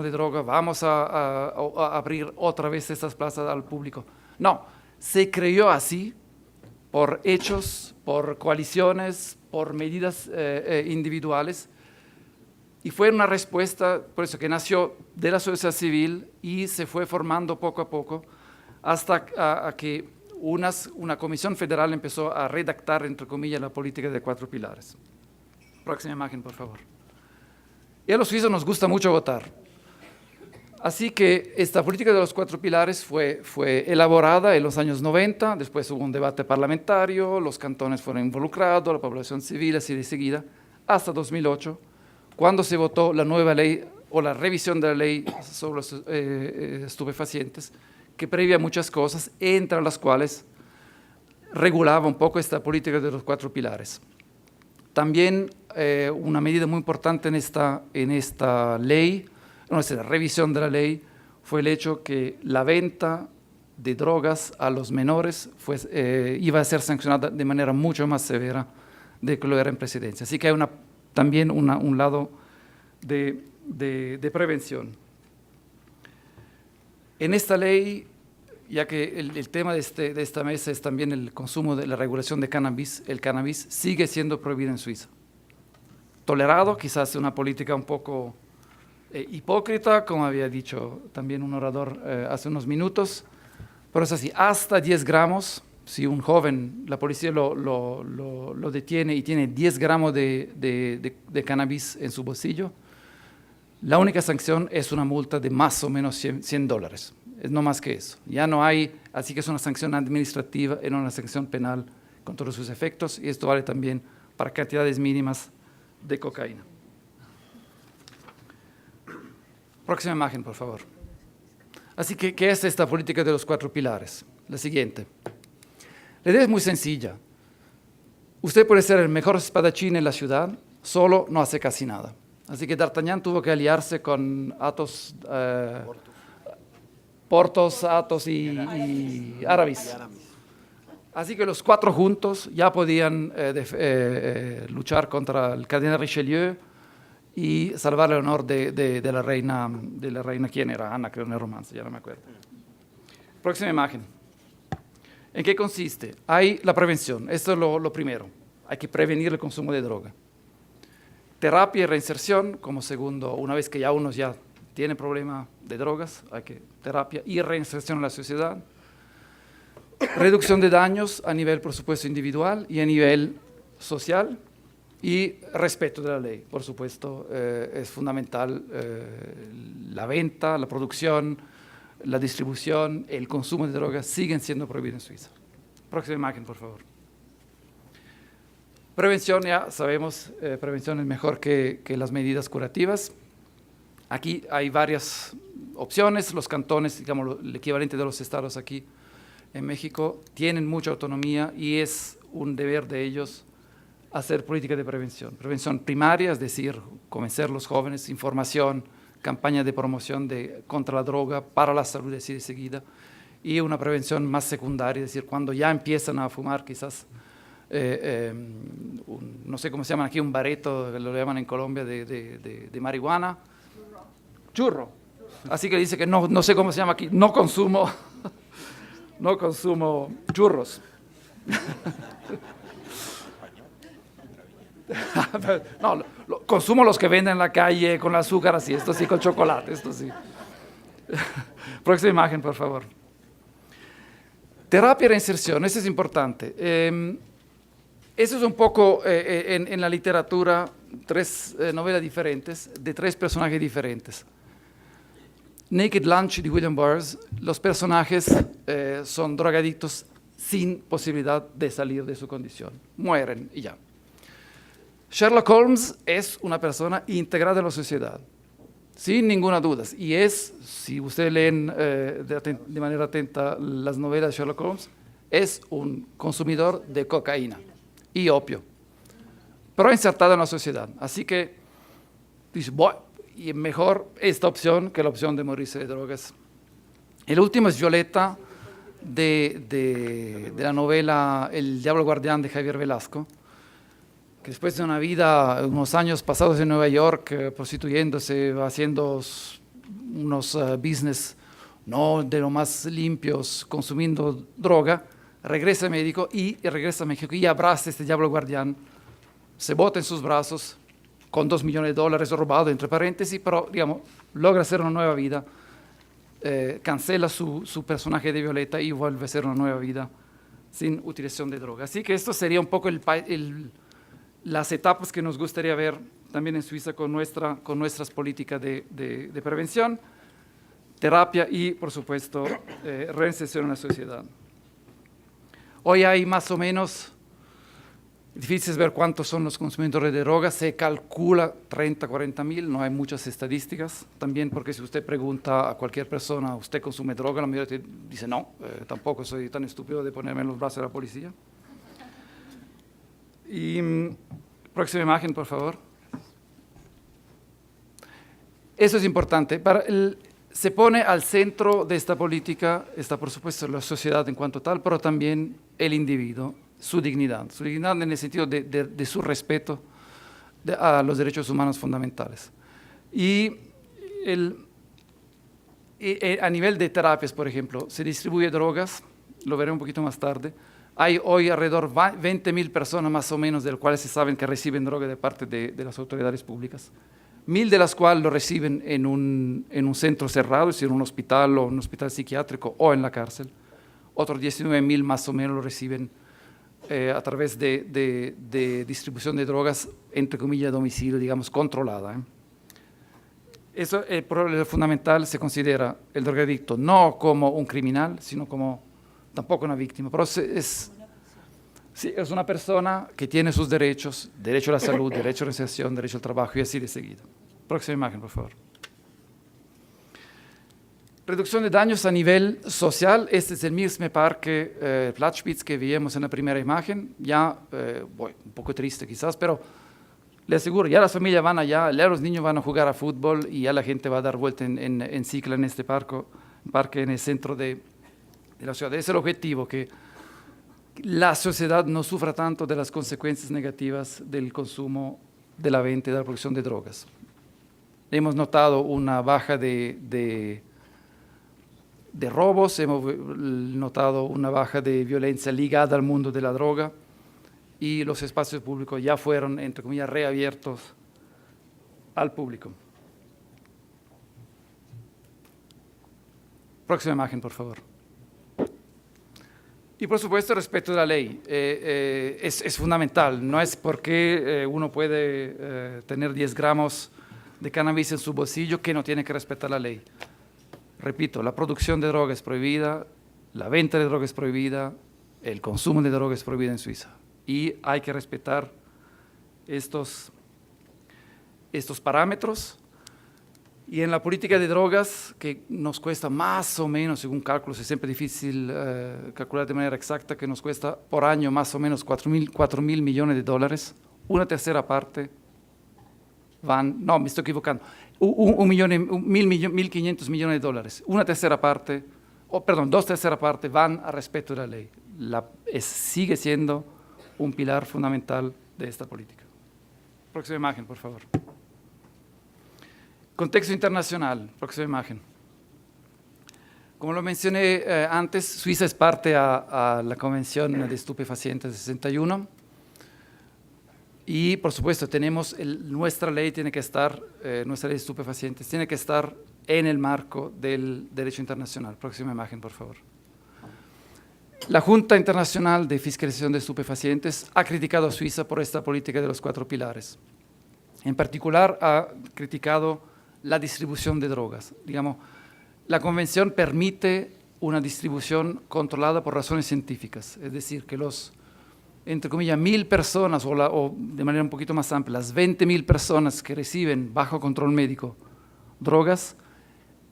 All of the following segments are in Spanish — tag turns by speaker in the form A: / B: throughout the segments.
A: de droga, vamos a abrir otra vez estas plazas al público. No, se creyó así por hechos, por coaliciones, por medidas individuales, y fue una respuesta, por eso que nació de la sociedad civil y se fue formando poco a poco hasta que una comisión federal empezó a redactar, entre comillas, la política de 4 pilares. Próxima imagen, por favor. Y a los suizos nos gusta mucho votar. Así que esta política de los 4 pilares fue elaborada en los años 90, después hubo un debate parlamentario, los cantones fueron involucrados, la población civil así de seguida, hasta 2008, cuando se votó la nueva ley o la revisión de la ley sobre los estupefacientes, que previa muchas cosas, entre las cuales regulaba un poco esta política de los 4 pilares. También una medida muy importante en esta ley, en esta revisión de la ley, fue el hecho que la venta de drogas a los menores iba a ser sancionada de manera mucho más severa de que lo era en precedencia. Así que hay también un lado de prevención. En esta ley, ya que el tema de esta mesa es también el consumo de la regulación de cannabis, el cannabis sigue siendo prohibido en Suiza. Tolerado, quizás una política un poco hipócrita, como había dicho también un orador hace unos minutos, pero es así, hasta 10 gramos, si un joven, la policía lo detiene y tiene 10 gramos de cannabis en su bolsillo, la única sanción es una multa de más o menos $100. Es no más que eso. Ya no hay, así que es una sanción administrativa y no una sanción penal con todos sus efectos, y esto vale también para cantidades mínimas de cocaína. Próxima imagen, por favor. Así que, ¿qué es esta política de los 4 pilares? La siguiente. La idea es muy sencilla. Usted puede ser el mejor espadachín en la ciudad, solo no hace casi nada. Así que D'Artagnan tuvo que aliarse con Porthos, Athos y Aramis. Así que los 4 juntos ya podían luchar contra el cardenal Richelieu y salvar el honor de la reina, ¿quién era? Ana, creo, en el romance, ya no me acuerdo. Próxima imagen. ¿En qué consiste? Hay la prevención, esto es lo primero, hay que prevenir el consumo de droga. Terapia y reinserción como segundo, una vez que ya uno ya tiene problema de drogas, hay que terapia y reinserción en la sociedad. Reducción de daños a nivel, por supuesto, individual y a nivel social. Y respeto de la ley, por supuesto, es fundamental la venta, la producción, la distribución, el consumo de drogas siguen siendo prohibidos en Suiza. Próxima imagen, por favor. Prevención, ya sabemos, prevención es mejor que las medidas curativas. Aquí hay varias opciones, los cantones, digamos, el equivalente de los estados aquí en México, tienen mucha autonomía y es un deber de ellos hacer política de prevención. Prevención primaria, es decir, convencer a los jóvenes, información, campaña de promoción contra la droga, para la salud así de seguida, y una prevención más secundaria, es decir, cuando ya empiezan a fumar quizás, no sé cómo se llaman aquí, un bareto, que lo llaman en Colombia, de marihuana. Churro. Así que dice que no sé cómo se llama aquí, no consumo churros. No, consumo los que venden en la calle con azúcar así, esto sí, con chocolate, esto sí. Próxima imagen, por favor. Terapia y reinserción, eso es importante. Eso es un poco en la literatura 3 novelas diferentes de 3 personajes diferentes. Naked Lunch de William Burroughs, los personajes son drogadictos sin posibilidad de salir de su condición, mueren y ya. Sherlock Holmes es una persona integrada en la sociedad, sin ninguna duda. Y si ustedes leen de manera atenta las novelas de Sherlock Holmes, es un consumidor de cocaína y opio, pero insertado en la sociedad. Así que dice, y mejor esta opción que la opción de morirse de drogas. El último es Violeta, de la novela El Diablo Guardián de Javier Velasco, que después de una vida, unos años pasados en Nueva York, prostituyéndose, haciendo unos business no de lo más limpios, consumiendo droga, regresa a México y abraza a este diablo guardián, se bota en sus brazos con $2 millones robado, entre paréntesis, pero digamos, logra hacer una nueva vida, cancela su personaje de Violeta y vuelve a hacer una nueva vida sin utilización de droga. Así que esto sería un poco las etapas que nos gustaría ver también en Suiza con nuestras políticas de prevención, terapia y, por supuesto, reinserción en la sociedad. Hoy hay más o menos, difícil ver cuántos son los consumidores de drogas, se calcula 30, 40 mil, no hay muchas estadísticas, también porque si usted pregunta a cualquier persona, ¿usted consume droga? La mayoría dice no, tampoco soy tan estúpido de ponerme en los brazos de la policía. Y próxima imagen, por favor. Eso es importante. Se pone al centro de esta política, está por supuesto la sociedad en cuanto tal, pero también el individuo, su dignidad en el sentido de su respeto a los derechos humanos fundamentales. Y a nivel de terapias, por ejemplo, se distribuye drogas, lo veré un poquito más tarde. Hay hoy alrededor de 20.000 personas más o menos, de las cuales se saben que reciben droga de parte de las autoridades públicas. 1.000 de las cuales lo reciben en un centro cerrado, es decir, un hospital o un hospital psiquiátrico o en la cárcel. Otros 19.000 más o menos lo reciben a través de distribución de drogas, entre comillas, a domicilio, digamos, controlada. Eso, el problema fundamental, se considera el drogadicto no como un criminal, sino como tampoco una víctima, pero es una persona que tiene sus derechos, derecho a la salud, derecho a la reinserción, derecho al trabajo y así de seguido. Próxima imagen, por favor. Reducción de daños a nivel social. Este es el mismo parque Platzspitz que veíamos en la primera imagen. Ya, un poco triste quizás, pero le aseguro, ya las familias van allá, ya los niños van a jugar a fútbol y ya la gente va a dar vuelta en cicla en este parque en el centro de la ciudad. Ese es el objetivo, que la sociedad no sufra tanto de las consecuencias negativas del consumo, de la venta y de la producción de drogas. Hemos notado una baja de robos, hemos notado una baja de violencia ligada al mundo de la droga y los espacios públicos ya fueron, entre comillas, reabiertos al público. Próxima imagen, por favor. Y por supuesto, respeto de la ley es fundamental. No es porque uno puede tener 10 gramos de cannabis en su bolsillo que no tiene que respetar la ley. Repito, la producción de droga es prohibida, la venta de droga es prohibida, el consumo de droga es prohibido en Suiza. Y hay que respetar estos parámetros. Y en la política de drogas, que nos cuesta más o menos, según cálculos, es siempre difícil calcular de manera exacta, que nos cuesta por año más o menos 4.000 millones de dólares, una tercera parte no, me estoy equivocando, 1.500 millones de dólares, una tercera parte, dos terceras partes van a respeto de la ley. Sigue siendo un pilar fundamental de esta política. Próxima imagen, por favor. Contexto internacional, próxima imagen. Como lo mencioné antes, Suiza es parte a la Convención de Estupefacientes de 61 y por supuesto nuestra ley tiene que estar, nuestra ley de estupefacientes tiene que estar en el marco del derecho internacional. Próxima imagen, por favor. La Junta Internacional de Fiscalización de Estupefacientes ha criticado a Suiza por esta política de los 4 pilares. En particular ha criticado la distribución de drogas. Digamos, la convención permite una distribución controlada por razones científicas, es decir, que entre comillas, 1.000 personas, o de manera un poquito más amplia, las 20.000 personas que reciben bajo control médico drogas,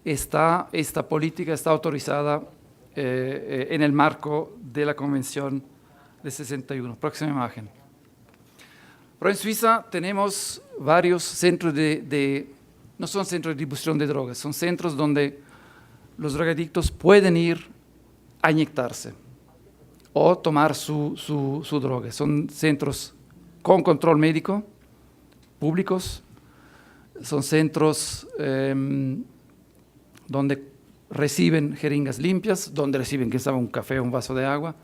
A: esta política está autorizada en el marco de la convención de 61. Próxima imagen. Pero en Suiza tenemos varios centros no son centros de distribución de drogas, son centros donde los drogadictos pueden ir a inyectarse o tomar su droga. Son centros con control médico, públicos, son centros donde reciben jeringas limpias, donde reciben quizá un café o un vaso de agua.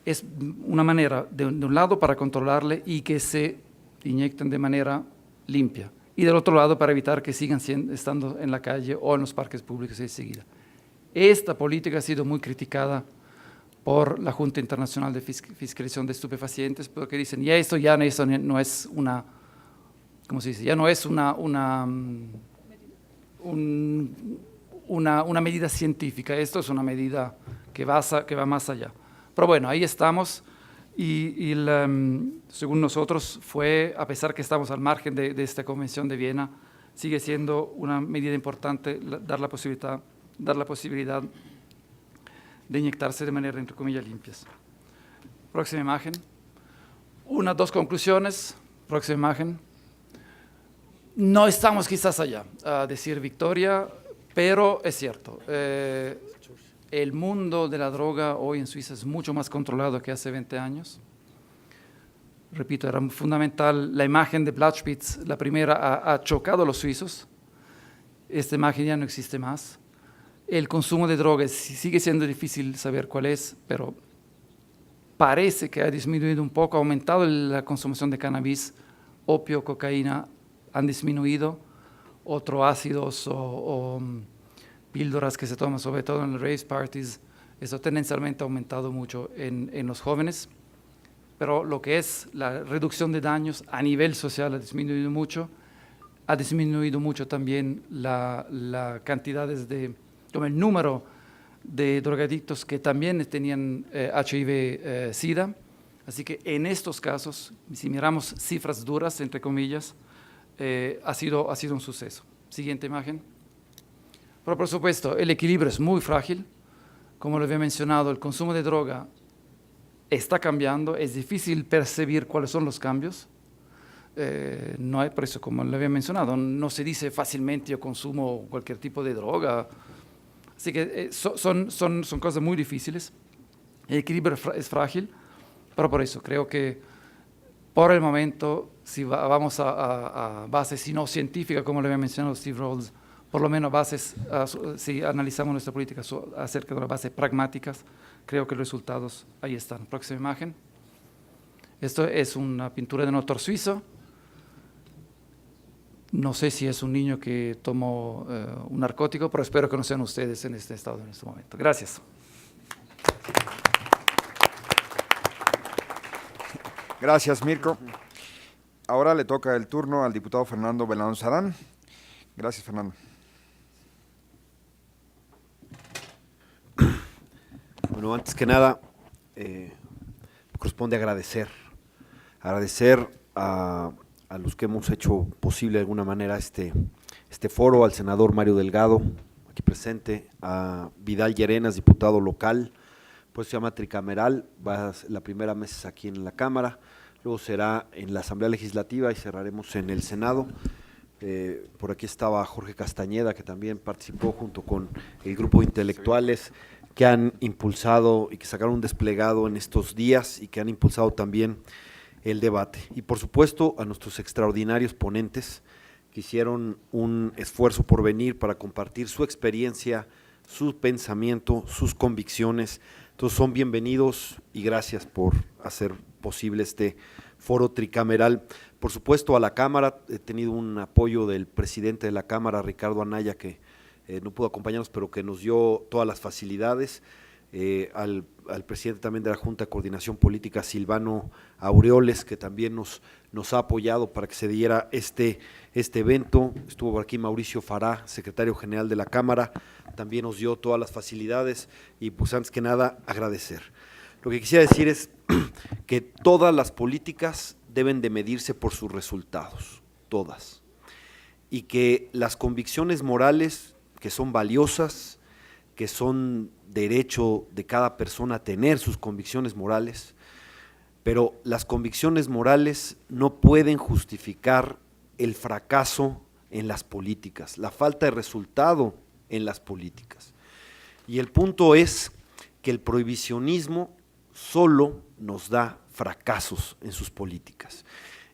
A: Es una manera, de un lado, para controlarle y que se inyecten de manera limpia. Y del otro lado, para evitar que sigan estando en la calle o en los parques públicos enseguida. Esta política ha sido muy criticada por la Junta Internacional de Fiscalización de Estupefacientes, porque dicen, ya esto ya no es una, ¿cómo se dice? Ya no es una medida científica, esto es una medida que va más allá. Pero bueno, ahí estamos y según nosotros fue, a pesar que estamos al margen de esta Convención de Viena, sigue siendo una medida importante dar la posibilidad de inyectarse de manera, entre comillas, limpias. Próxima imagen. Dos conclusiones. Próxima imagen. No estamos quizás allá a decir victoria, pero es cierto. El mundo de la droga hoy en Suiza es mucho más controlado que hace 20 años. Repito, era fundamental. La imagen de Blattspitz, la primera, ha chocado a los suizos. Esta imagen ya no existe más. El consumo de drogas sigue siendo difícil saber cuál es, pero parece que ha disminuido un poco, ha aumentado la consumición de cannabis, opio, cocaína, han disminuido, otros ácidos o píldoras que se toman, sobre todo en las rave parties, eso tendencialmente ha aumentado mucho en los jóvenes, pero lo que es la reducción de daños a nivel social ha disminuido mucho también la cantidades como el número de drogadictos que también tenían HIV-Sida. Así que en estos casos, si miramos cifras duras, entre comillas, ha sido un suceso. Siguiente imagen. Pero por supuesto, el equilibrio es muy frágil. Como lo había mencionado, el consumo de droga está cambiando, es difícil percibir cuáles son los cambios. No hay, por eso, como lo había mencionado, no se dice fácilmente yo consumo cualquier tipo de droga. Así que son cosas muy difíciles. El equilibrio es frágil, pero por eso creo que por el momento, si vamos a bases, si no científicas, como lo había mencionado Steve Rawls, por lo menos bases, si analizamos nuestra política acerca de las bases pragmáticas, creo que los resultados ahí están. Próxima imagen. Esto es una pintura de un autor suizo. No sé si es un niño que tomó un narcótico, pero espero que no sean ustedes en este estado en este momento. Gracias.
B: Gracias, Mirko. Ahora le toca el turno al diputado Fernando Belanzarán. Gracias, Fernando.
C: Bueno, antes que nada, corresponde agradecer a los que hemos hecho posible de alguna manera este foro, al senador Mario Delgado, aquí presente, a Vidal Llerenas, diputado local, pues se llama tricameral, la primera mesa es aquí en la Cámara, luego será en la Asamblea Legislativa y cerraremos en el Senado. Por aquí estaba Jorge Castañeda, que también participó junto con el grupo de intelectuales que han impulsado y que sacaron un desplegado en estos días y que han impulsado también el debate. Y por supuesto a nuestros extraordinarios ponentes que hicieron un esfuerzo por venir para compartir su experiencia, su pensamiento, sus convicciones. Entonces son bienvenidos y gracias por hacer posible este foro tricameral. Por supuesto a la Cámara, he tenido un apoyo del presidente de la Cámara, Ricardo Anaya, que no pudo acompañarnos, pero que nos dio todas las facilidades, al presidente también de la Junta de Coordinación Política, Silvano Aureoles, que también nos ha apoyado para que se diera este evento. Estuvo por aquí Mauricio Fará, secretario general de la Cámara, también nos dio todas las facilidades y pues antes que nada agradecer. Lo que quisiera decir es que todas las políticas deben de medirse por sus resultados, todas, y que las convicciones morales que son valiosas, que son derecho de cada persona a tener sus convicciones morales, pero las convicciones morales no pueden justificar el fracaso en las políticas, la falta de resultado en las políticas. Y el punto es que el prohibicionismo solo nos da fracasos en sus políticas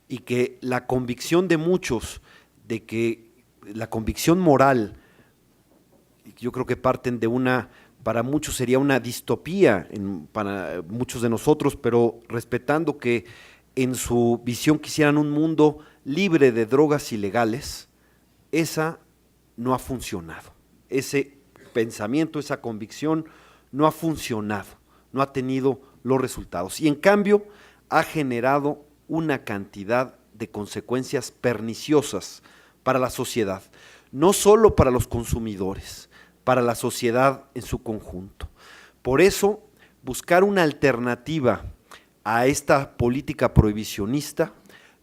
C: y que la convicción de muchos de que la convicción moral yo creo que parten de para muchos sería una distopía para muchos de nosotros, pero respetando que en su visión quisieran un mundo libre de drogas ilegales, esa no ha funcionado. Ese pensamiento, esa convicción no ha funcionado, no ha tenido los resultados. Y en cambio ha generado una cantidad de consecuencias perniciosas para la sociedad, no solo para los consumidores, para la sociedad en su conjunto. Por eso, buscar una alternativa a esta política prohibicionista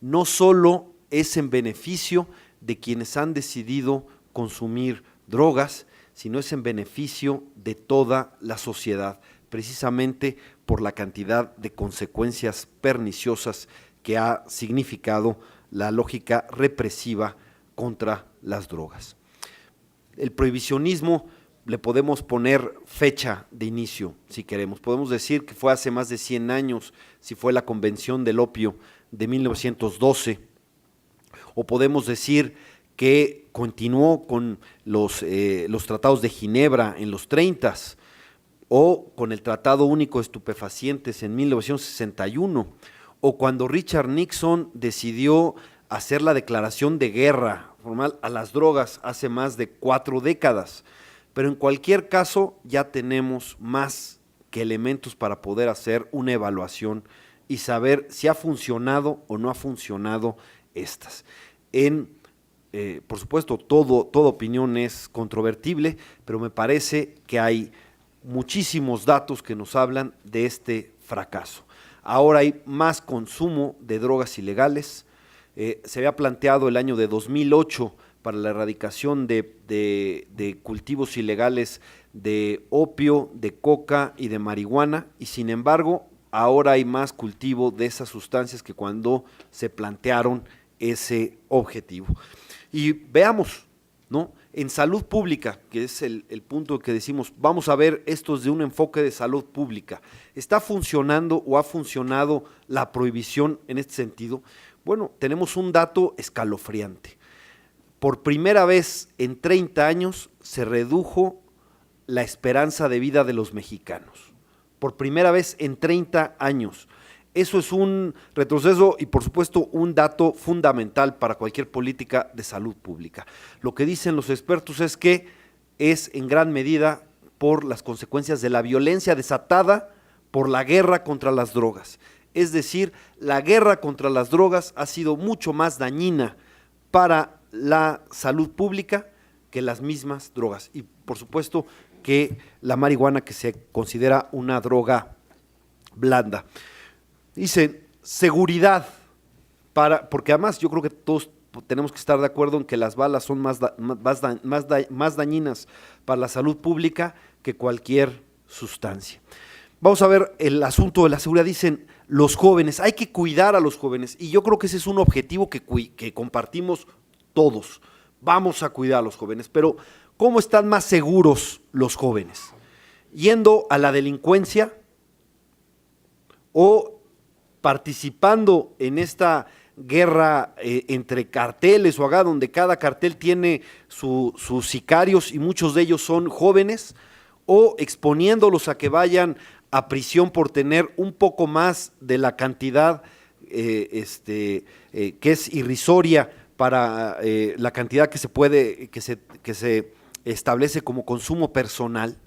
C: no solo es en beneficio de quienes han decidido consumir drogas, sino es en beneficio de toda la sociedad, precisamente por la cantidad de consecuencias perniciosas que ha significado la lógica represiva contra las drogas. El prohibicionismo le podemos poner fecha de inicio, si queremos. Podemos decir que fue hace más de 100 años, si fue la Convención del Opio de 1912, o podemos decir que continuó con los tratados de Ginebra en los 30s, o con el Tratado Único de Estupefacientes en 1961, o cuando Richard Nixon decidió hacer la declaración de guerra formal a las drogas hace más de 4 décadas. Pero en cualquier caso ya tenemos más que elementos para poder hacer una evaluación y saber si ha funcionado o no ha funcionado estas. Por supuesto, toda opinión es controvertible, pero me parece que hay muchísimos datos que nos hablan de este fracaso. Ahora hay más consumo de drogas ilegales. Se había planteado el año de 2008 para la erradicación de cultivos ilegales de opio, de coca y de marihuana, y sin embargo, ahora hay más cultivo de esas sustancias que cuando se plantearon ese objetivo. Y veamos, ¿no? En salud pública, que es el punto que decimos, vamos a ver esto desde un enfoque de salud pública. ¿Está funcionando o ha funcionado la prohibición en este sentido? Bueno, tenemos un dato escalofriante. Por primera vez en 30 años se redujo la esperanza de vida de los mexicanos. Por primera vez en 30 años. Eso es un retroceso y por supuesto un dato fundamental para cualquier política de salud pública. Lo que dicen los expertos es que es en gran medida por las consecuencias de la violencia desatada por la guerra contra las drogas. Es decir, la guerra contra las drogas ha sido mucho más dañina para la salud pública que las mismas drogas. Y por supuesto que la marihuana, que se considera una droga blanda. Dicen seguridad, porque además yo creo que todos tenemos que estar de acuerdo en que las balas son más dañinas para la salud pública que cualquier sustancia. Vamos a ver el asunto de la seguridad. Dicen los jóvenes, hay que cuidar a los jóvenes, y yo creo que ese es un objetivo que compartimos todos. Vamos a cuidar a los jóvenes, pero ¿cómo están más seguros los jóvenes? ¿Yendo a la delincuencia o participando en esta guerra entre carteles o acá, donde cada cartel tiene sus sicarios y muchos de ellos son jóvenes, o exponiéndolos a que vayan a prisión por tener un poco más de la cantidad que es irrisoria para la cantidad que se establece como consumo personal?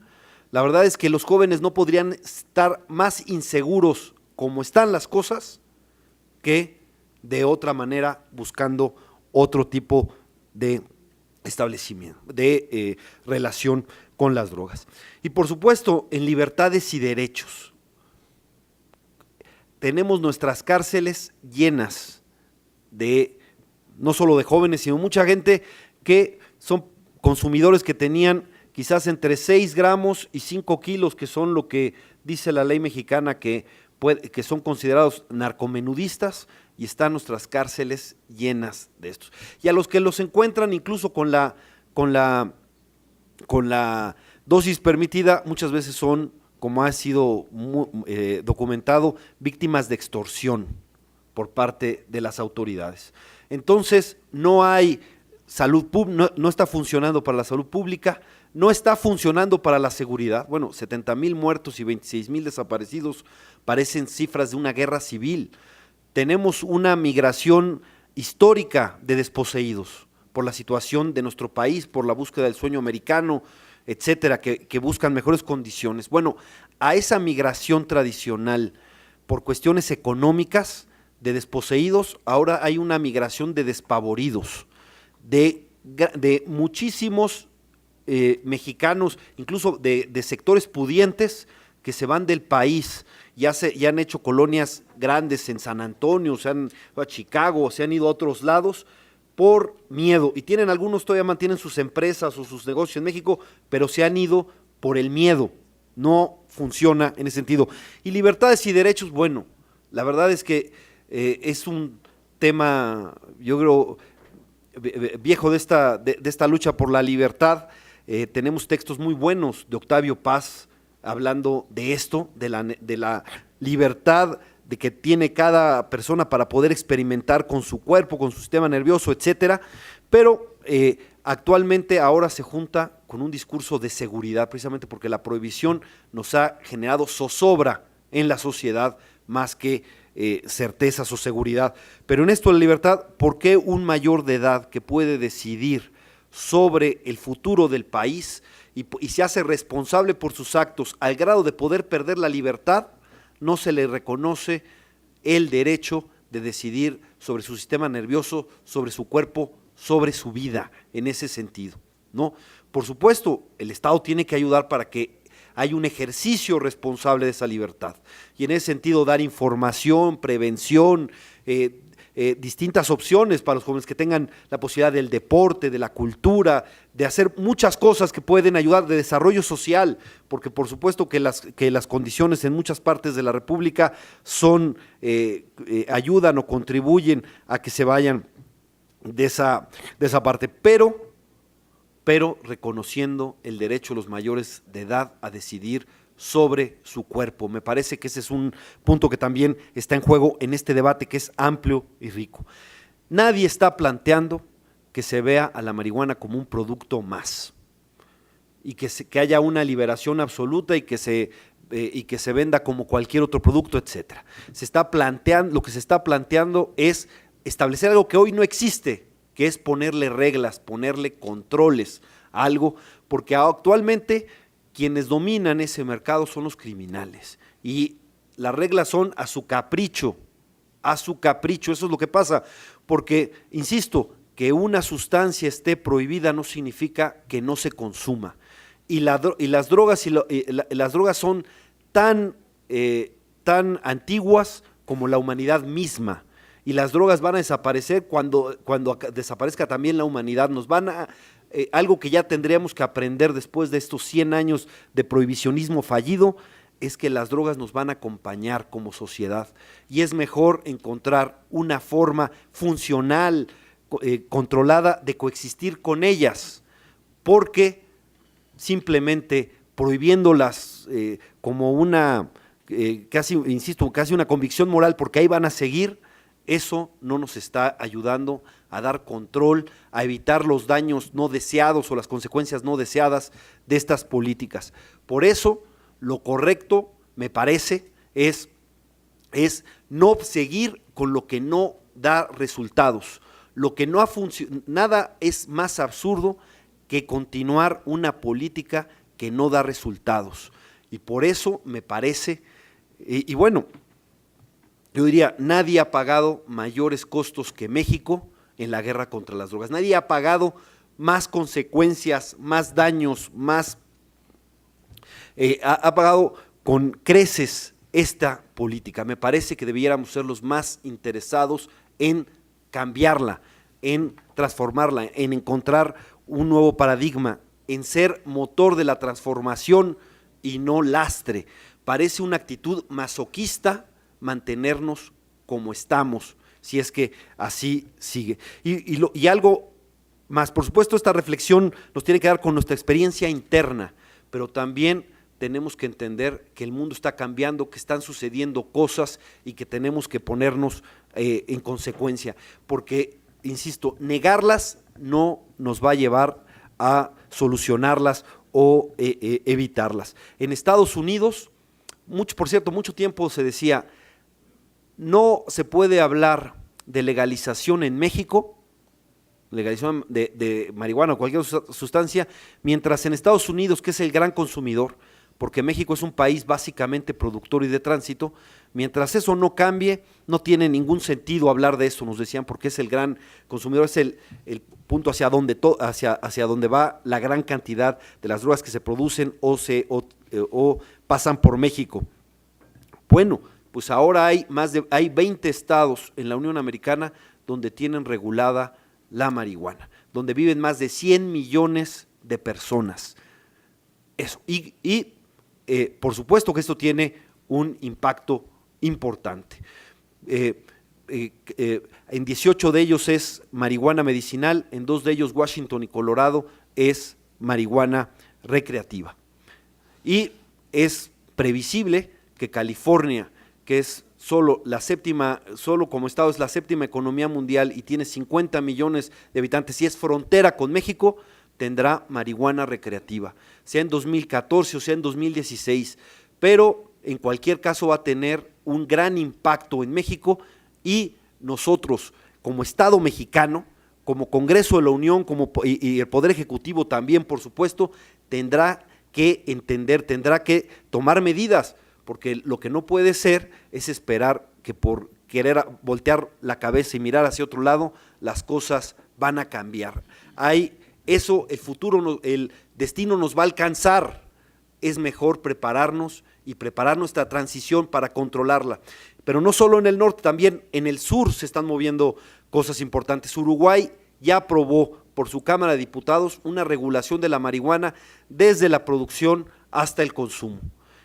C: La verdad es que los jóvenes no podrían estar más inseguros como están las cosas, que de otra manera buscando otro tipo de establecimiento, de relación con las drogas. Y por supuesto, en libertades y derechos. Tenemos nuestras cárceles llenas de, no solo de jóvenes, sino mucha gente que son consumidores que tenían quizás entre 6 gramos y 5 kilos, que son lo que dice la ley mexicana que son considerados narcomenudistas, y están nuestras cárceles llenas de estos. Y a los que los encuentran incluso con la dosis permitida, muchas veces son, como ha sido documentado, víctimas de extorsión por parte de las autoridades. Entonces, no hay salud pública, no está funcionando para la salud pública, no está funcionando para la seguridad. Bueno, 70,000 muertos y 26,000 desaparecidos parecen cifras de una guerra civil. Tenemos una migración histórica de desposeídos por la situación de nuestro país, por la búsqueda del sueño americano, etcétera, que buscan mejores condiciones. Bueno, a esa migración tradicional por cuestiones económicas de desposeídos, ahora hay una migración de despavoridos, de muchísimos mexicanos, incluso de sectores pudientes que se van del país. Ya han hecho colonias grandes en San Antonio, se han ido a Chicago, se han ido a otros lados por miedo. Y algunos todavía mantienen sus empresas o sus negocios en México, pero se han ido por el miedo. No funciona en ese sentido. Y libertades y derechos, bueno, la verdad es que es un tema, yo creo, viejo de esta lucha por la libertad. Tenemos textos muy buenos de Octavio Paz, hablando de esto, de la libertad de que tiene cada persona para poder experimentar con su cuerpo, con su sistema nervioso, etcétera, pero actualmente ahora se junta con un discurso de seguridad, precisamente porque la prohibición nos ha generado zozobra en la sociedad más que certezas o seguridad. Pero en esto de la libertad, ¿por qué un mayor de edad que puede decidir sobre el futuro del país y se hace responsable por sus actos al grado de poder perder la libertad, no se le reconoce el derecho de decidir sobre su sistema nervioso, sobre su cuerpo, sobre su vida, en ese sentido, ¿no? Por supuesto, el Estado tiene que ayudar para que haya un ejercicio responsable de esa libertad, y en ese sentido dar información, prevención, distintas opciones para los jóvenes que tengan la posibilidad del deporte, de la cultura, de hacer muchas cosas que pueden ayudar, de desarrollo social, porque por supuesto que las condiciones en muchas partes de la República ayudan o contribuyen a que se vayan de esa parte, pero reconociendo el derecho de los mayores de edad a decidir sobre su cuerpo. Me parece que ese es un punto que también está en juego en este debate, que es amplio y rico. Nadie está planteando que se vea a la marihuana como un producto más y que haya una liberación absoluta y que se venda como cualquier otro producto, etcétera. Lo que se está planteando es establecer algo que hoy no existe, que es ponerle reglas, ponerle controles a algo, porque actualmente quienes dominan ese mercado son los criminales y las reglas son a su capricho, eso es lo que pasa, porque, insisto, que una sustancia esté prohibida no significa que no se consuma, y las drogas son tan antiguas como la humanidad misma, y las drogas van a desaparecer cuando desaparezca también la humanidad. Algo que ya tendríamos que aprender después de estos 100 años de prohibicionismo fallido es que las drogas nos van a acompañar como sociedad y es mejor encontrar una forma funcional, controlada de coexistir con ellas, porque simplemente prohibiéndolas como casi una convicción moral, porque ahí van a seguir, eso no nos está ayudando a dar control, a evitar los daños no deseados o las consecuencias no deseadas de estas políticas. Por eso, lo correcto, me parece, es no seguir con lo que no da resultados. Lo que no ha funcionado, nada es más absurdo que continuar una política que no da resultados. Y por eso me parece, y bueno, yo diría, nadie ha pagado mayores costos que México en la guerra contra las drogas. Nadie ha pagado más consecuencias, más daños, ha pagado con creces esta política. Me parece que debiéramos ser los más interesados en cambiarla, en transformarla, en encontrar un nuevo paradigma, en ser motor de la transformación y no lastre. Parece una actitud masoquista mantenernos como estamos, si es que así sigue. Y algo más, por supuesto, esta reflexión nos tiene que dar con nuestra experiencia interna, pero también tenemos que entender que el mundo está cambiando, que están sucediendo cosas y que tenemos que ponernos en consecuencia, porque, insisto, negarlas no nos va a llevar a solucionarlas o evitarlas. En Estados Unidos, por cierto, mucho tiempo se decía, no se puede hablar de legalización en México, legalización de marihuana o cualquier sustancia, mientras en Estados Unidos, que es el gran consumidor, porque México es un país básicamente productor y de tránsito, mientras eso no cambie, no tiene ningún sentido hablar de eso, nos decían, porque es el gran consumidor, es el punto hacia donde va la gran cantidad de las drogas que se producen o pasan por México. Bueno, pues ahora hay 20 estados en la Unión Americana donde tienen regulada la marihuana, donde viven más de 100 millones de personas. Eso, por supuesto que esto tiene un impacto importante. En 18 de ellos es marihuana medicinal, en 2 de ellos, Washington y Colorado, es marihuana recreativa. Y es previsible que California, que es solo como estado es la séptima economía mundial y tiene 50 millones de habitantes y es frontera con México, tendrá marihuana recreativa, sea en 2014 o sea en 2016, pero en cualquier caso va a tener un gran impacto en México y nosotros como Estado mexicano, como Congreso de la Unión y el Poder Ejecutivo también, por supuesto, tendrá que entender, tendrá que tomar medidas, porque lo que no puede ser es esperar que por querer voltear la cabeza y mirar hacia otro lado, las cosas van a cambiar. El futuro, el destino nos va a alcanzar, es mejor prepararnos y preparar nuestra transición para controlarla. Pero no solo en el norte, también en el sur se están moviendo cosas importantes. Uruguay ya aprobó por su Cámara de Diputados una regulación de la marihuana desde la producción hasta el consumo.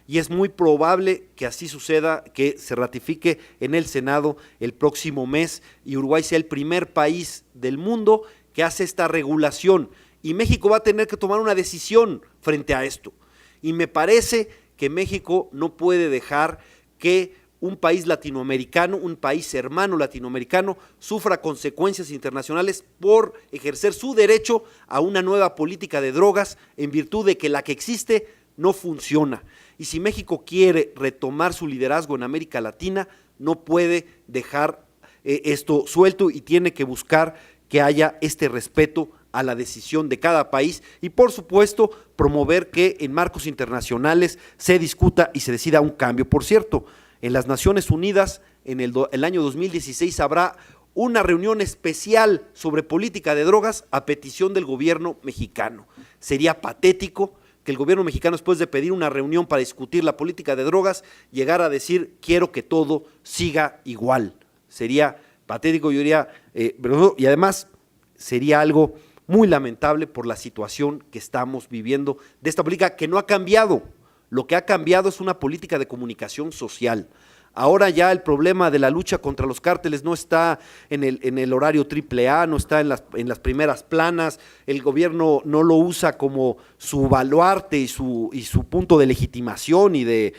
C: Y es muy probable que así suceda, que se ratifique en el Senado el próximo mes y Uruguay sea el primer país del mundo que hace esta regulación. Y México va a tener que tomar una decisión frente a esto. Y me parece que México no puede dejar que un país latinoamericano, un país hermano latinoamericano, sufra consecuencias internacionales por ejercer su derecho a una nueva política de drogas en virtud de que la que existe no funciona. Y si México quiere retomar su liderazgo en América Latina, no puede dejar esto suelto y tiene que buscar que haya este respeto a la decisión de cada país y, por supuesto, promover que en marcos internacionales se discuta y se decida un cambio. Por cierto, en las Naciones Unidas, en el año 2016, habrá una reunión especial sobre política de drogas a petición del gobierno mexicano. Sería patético que el gobierno mexicano, después de pedir una reunión para discutir la política de drogas, llegara a decir, quiero que todo siga igual. Sería patético, yo diría, y además sería algo muy lamentable por la situación que estamos viviendo de esta política que no ha cambiado. Lo que ha cambiado es una política de comunicación social. Ahora ya el problema de la lucha contra los cárteles no está en el horario AAA, no está en las primeras planas, el gobierno no lo usa como su baluarte y su punto de legitimación y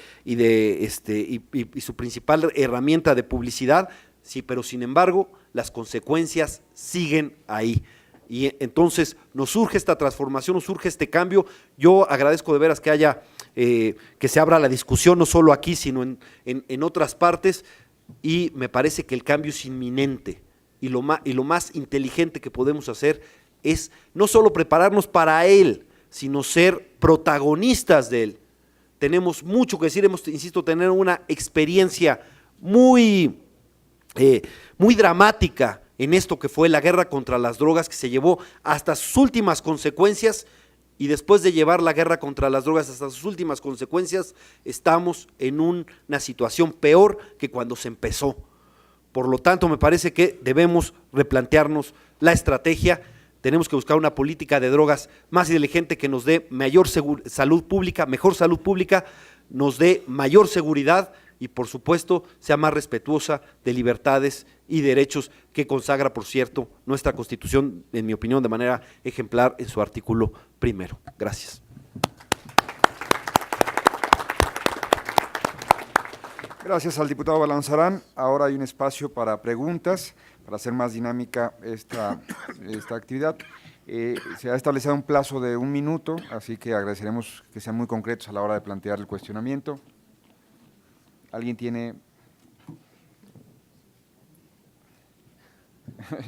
C: su principal herramienta de publicidad, sí, pero sin embargo las consecuencias siguen ahí. Y entonces nos urge esta transformación, nos urge este cambio. Yo agradezco de veras que se abra la discusión, no solo aquí, sino en otras partes, y me parece que el cambio es inminente, y lo más inteligente que podemos hacer es no solo prepararnos para él, sino ser protagonistas de él. Tenemos mucho que decir, insisto, tener una experiencia muy dramática en esto que fue la guerra contra las drogas, que se llevó hasta sus últimas consecuencias, y después de llevar la guerra contra las drogas hasta sus últimas consecuencias, estamos en una situación peor que cuando se empezó. Por lo tanto, me parece que debemos replantearnos la estrategia, tenemos que buscar una política de drogas más inteligente que nos dé mayor salud pública, mejor salud pública, nos dé mayor seguridad y, por supuesto, sea más respetuosa de libertades y derechos que consagra, por cierto, nuestra Constitución, en mi opinión, de manera ejemplar en su artículo primero. Gracias.
B: Gracias al diputado Balanzarán. Ahora hay un espacio para preguntas, para hacer más dinámica esta actividad. Se ha establecido un plazo de 1 minuto, así que agradeceremos que sean muy concretos a la hora de plantear el cuestionamiento. ¿Alguien tiene?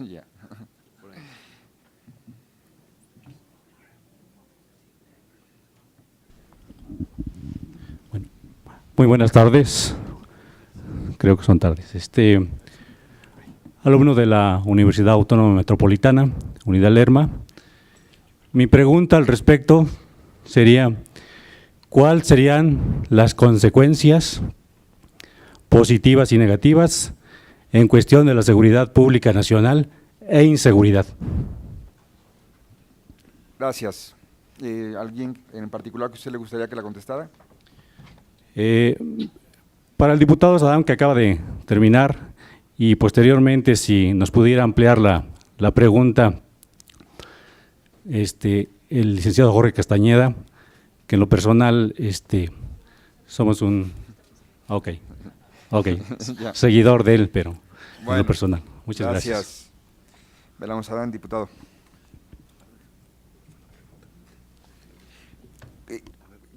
B: Ya.
D: Bueno, muy buenas tardes. Creo que son tardes. Alumno de la Universidad Autónoma Metropolitana, Unidad Lerma. Mi pregunta al respecto sería, ¿cuáles serían las consecuencias positivas y negativas en cuestión de la seguridad pública nacional e inseguridad?
B: Gracias. ¿Alguien en particular que a usted le gustaría que la contestara?
D: Para el diputado Sadam, que acaba de terminar, y posteriormente, si nos pudiera ampliar la pregunta, el licenciado Jorge Castañeda, que en lo personal somos un seguidor de él, pero
B: bueno,
D: en lo personal. Muchas gracias.
B: Belanzarán, diputado.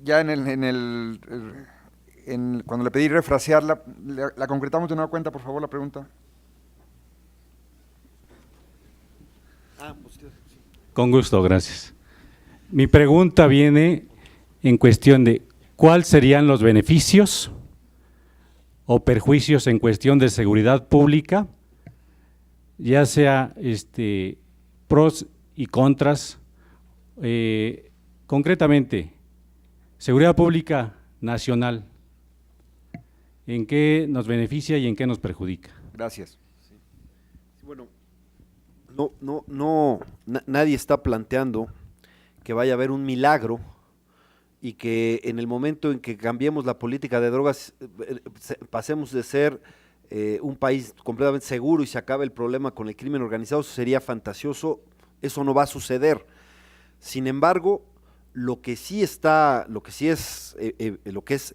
B: Ya cuando le pedí refrasearla, ¿la concretamos de nueva cuenta, por favor, la pregunta?
D: Con gusto, gracias. Mi pregunta viene en cuestión de ¿cuáles serían los beneficios o perjuicios en cuestión de seguridad pública, ya sea pros y contras, concretamente, seguridad pública nacional, ¿en qué nos beneficia y en qué nos perjudica?
B: Gracias.
C: Sí, bueno, nadie está planteando que vaya a haber un milagro y que en el momento en que cambiemos la política de drogas pasemos de ser un país completamente seguro y se acabe el problema con el crimen organizado. Eso sería fantasioso, eso no va a suceder. Sin embargo, lo que es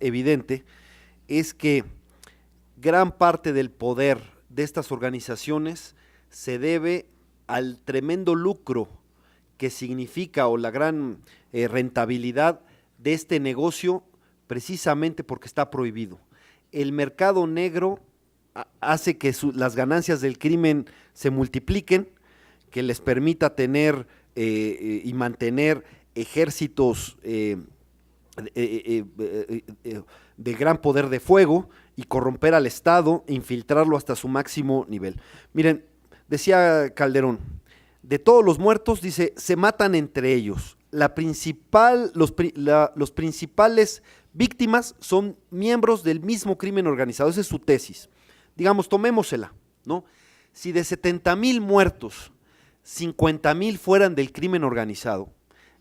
C: evidente es que gran parte del poder de estas organizaciones se debe al tremendo lucro que significa o la gran rentabilidad de este negocio, precisamente porque está prohibido. El mercado negro hace que las ganancias del crimen se multipliquen, que les permita tener y mantener ejércitos de gran poder de fuego y corromper al Estado e infiltrarlo hasta su máximo nivel. Miren, decía Calderón, de todos los muertos, dice, se matan entre ellos. Los principales víctimas son miembros del mismo crimen organizado, esa es su tesis. Digamos, tomémosela, ¿no? Si de 70,000 muertos, 50,000 fueran del crimen organizado,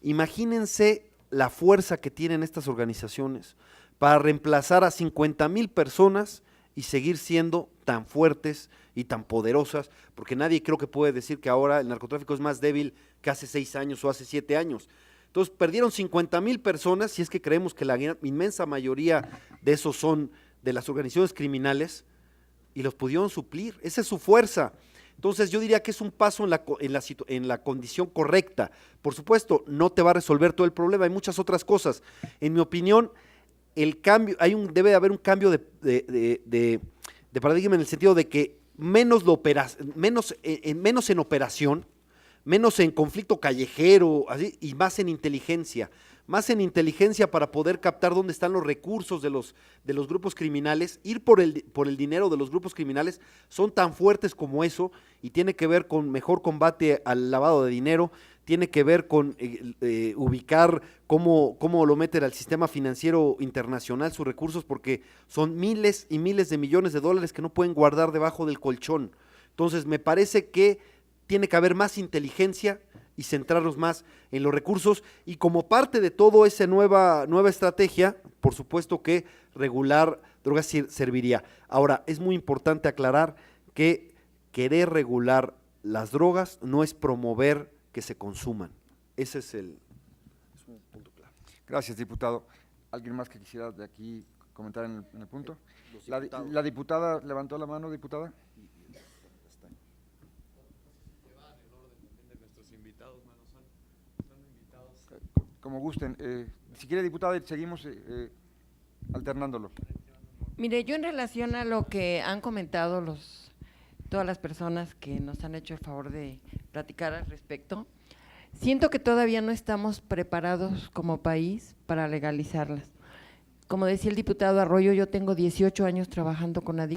C: imagínense la fuerza que tienen estas organizaciones para reemplazar a 50,000 personas y seguir siendo tan fuertes y tan poderosas, porque nadie creo que puede decir que ahora el narcotráfico es más débil que hace 6 años o hace 7 años. Entonces perdieron 50,000 personas, si es que creemos que la inmensa mayoría de esos son de las organizaciones criminales, y los pudieron suplir, esa es su fuerza. Entonces yo diría que es un paso en la condición correcta. Por supuesto, no te va a resolver todo el problema, hay muchas otras cosas. En mi opinión, el cambio, debe haber un cambio de paradigma en el sentido de que menos en operación, menos en conflicto callejero, así, y más en inteligencia para poder captar dónde están los recursos de los grupos criminales, ir por el dinero de los grupos criminales, son tan fuertes como eso, y tiene que ver con mejor combate al lavado de dinero, tiene que ver con ubicar cómo lo meten al sistema financiero internacional sus recursos, porque son miles y miles de millones de dólares que no pueden guardar debajo del colchón. Entonces me parece que tiene que haber más inteligencia y centrarnos más en los recursos, y como parte de toda esa nueva estrategia, por supuesto que regular drogas serviría. Ahora, es muy importante aclarar que querer regular las drogas no es promover que se consuman. Ese es un punto claro.
B: Gracias, diputado. ¿Alguien más que quisiera de aquí comentar en el punto? La diputada levantó la mano, diputada. Como gusten. Si quiere, diputada, seguimos alternándolo.
E: Mire, yo en relación a lo que han comentado todas las personas que nos han hecho el favor de platicar al respecto, siento que todavía no estamos preparados como país para legalizarlas. Como decía el diputado Arroyo, yo tengo 18 años trabajando con adictos.